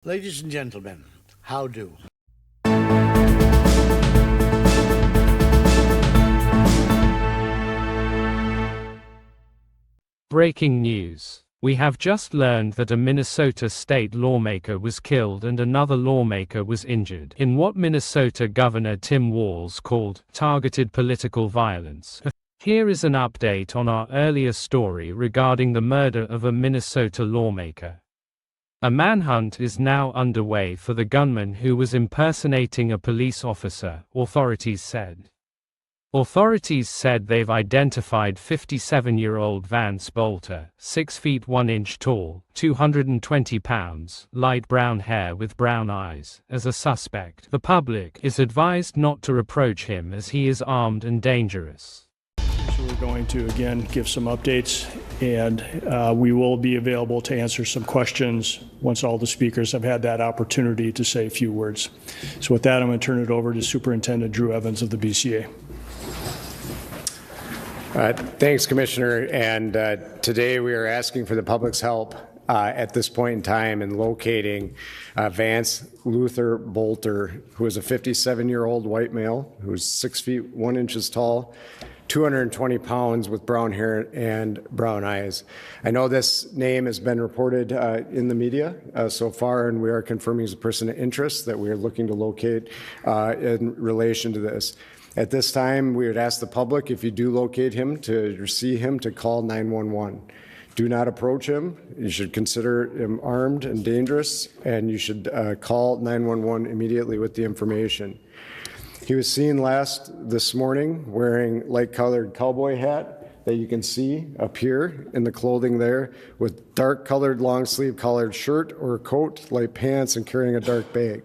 Ladies and gentlemen, how do? Breaking news. We have just learned that a Minnesota state lawmaker was killed and another lawmaker was injured in what Minnesota Governor Tim Walz called targeted political violence. Here is an update on our earlier story regarding the murder of a Minnesota lawmaker. A manhunt is now underway for the gunman who was impersonating a police officer, authorities said. Authorities said they've identified 57-year-old Vance Boelter, 6 feet 1 inch tall, 220 pounds, light brown hair with brown eyes, as a suspect. The public is advised not to approach him as he is armed and dangerous. So we're going to again give some updates, and we will be available to answer some questions once all the speakers have had that opportunity to say a few words. So with that, I'm going to turn it over to Superintendent Drew Evans of the BCA. Thanks, Commissioner. And today we are asking for the public's help at this point in time in locating Vance Luther Boelter, who is a 57-year-old white male who is 6 feet 1 inches tall, 220 pounds, with brown hair and brown eyes. I know this name has been reported in the media so far, and we are confirming as a person of interest that we are looking to locate in relation to this. At this time, we would ask the public, if you do locate him or see him, to call 911. Do not approach him. You should consider him armed and dangerous, and you should call 911 immediately with the information. He was seen last this morning wearing light-colored cowboy hat that you can see up here in the clothing there, with dark-colored long-sleeve collared shirt or coat, light pants, and carrying a dark bag.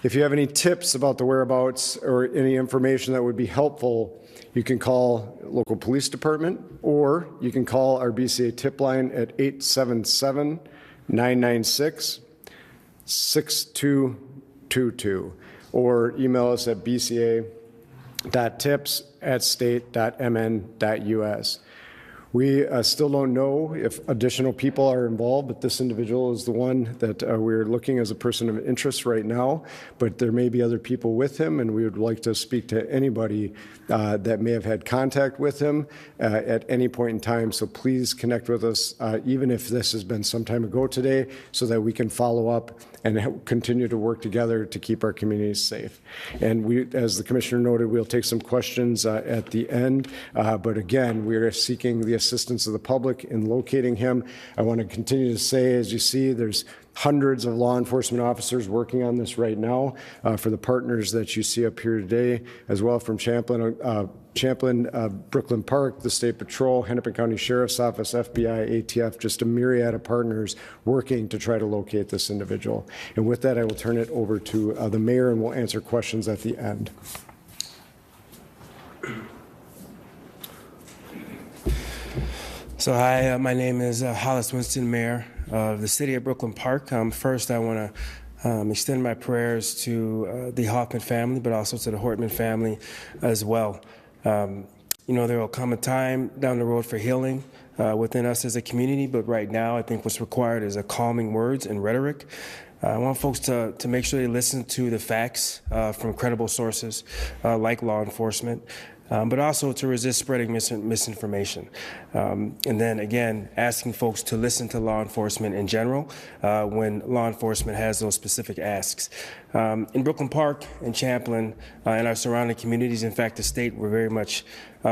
If you have any tips about the whereabouts or any information that would be helpful, you can call local police department, or you can call our BCA tip line at 877-996-6222, or email us at bca.tips@state.mn.us. We still don't know if additional people are involved, but this individual is the one that we're looking as a person of interest right now. But there may be other people with him, and we would like to speak to anybody that may have had contact with him at any point in time. So please connect with us, even if this has been some time ago today, so that we can follow up and continue to work together to keep our communities safe. And we, as the Commissioner noted, we'll take some questions at the end. But again, we are seeking the assistance of the public in locating him. I want to continue to say, as you see, there's hundreds of law enforcement officers working on this right now for the partners that you see up here today, as well from Champlin, Brooklyn Park, the State Patrol, Hennepin County Sheriff's Office, FBI, ATF, just a myriad of partners working to try to locate this individual. And with that, I will turn it over to the mayor, and we'll answer questions at the end. So hi, my name is Hollis Winston, Mayor of the City of Brooklyn Park. First, I want to extend my prayers to the Hoffman family, but also to the Hortman family as well. You know, there will come a time down the road for healing within us as a community, but right now I think what's required is a calming words and rhetoric. I want folks to make sure they listen to the facts from credible sources like law enforcement. But also to resist spreading misinformation. And then again, asking folks to listen to law enforcement in general when law enforcement has those specific asks. In Brooklyn Park and Champlin and our surrounding communities, in fact, the state, we're very much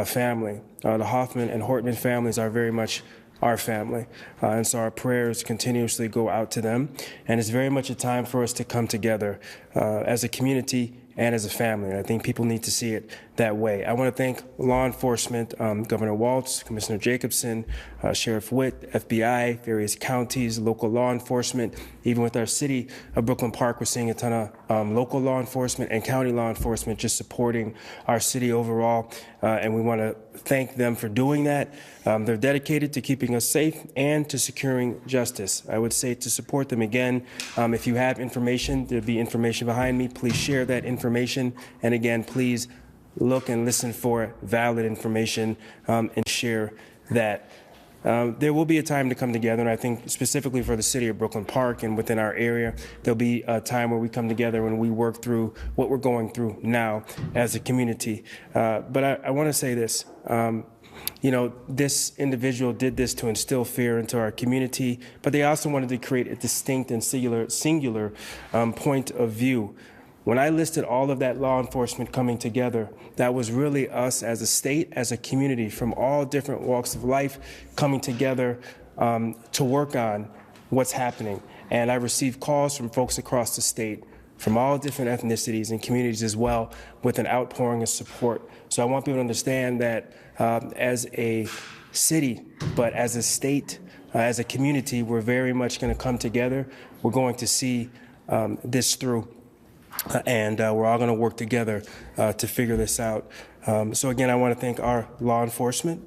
family. The Hoffman and Hortman families are very much our family. And so our prayers continuously go out to them. And it's very much a time for us to come together as a community and as a family. And I think people need to see it that way. I want to thank law enforcement, Governor Walz, Commissioner Jacobson, Sheriff Witt, FBI, various counties, local law enforcement. Even with our city of Brooklyn Park, we're seeing a ton of local law enforcement and county law enforcement just supporting our city overall. And we want to thank them for doing that. They're dedicated to keeping us safe and to securing justice. I would say to support them again, if you have information, there'll be information behind me. Please share that information. And again, please look and listen for valid information and share that. There will be a time to come together, and I think specifically for the city of Brooklyn Park and within our area, there'll be a time where we come together and we work through what we're going through now as a community. But I want to say this. This individual did this to instill fear into our community, but they also wanted to create a distinct and singular point of view. When I listed all of that law enforcement coming together, that was really us as a state, as a community, from all different walks of life coming together to work on what's happening. And I received calls from folks across the state, from all different ethnicities and communities as well, with an outpouring of support. So I want people to understand that as a city, but as a state, as a community, we're very much going to come together. We're going to see this through. And we're all going to work together to figure this out. So again, I want to thank our law enforcement.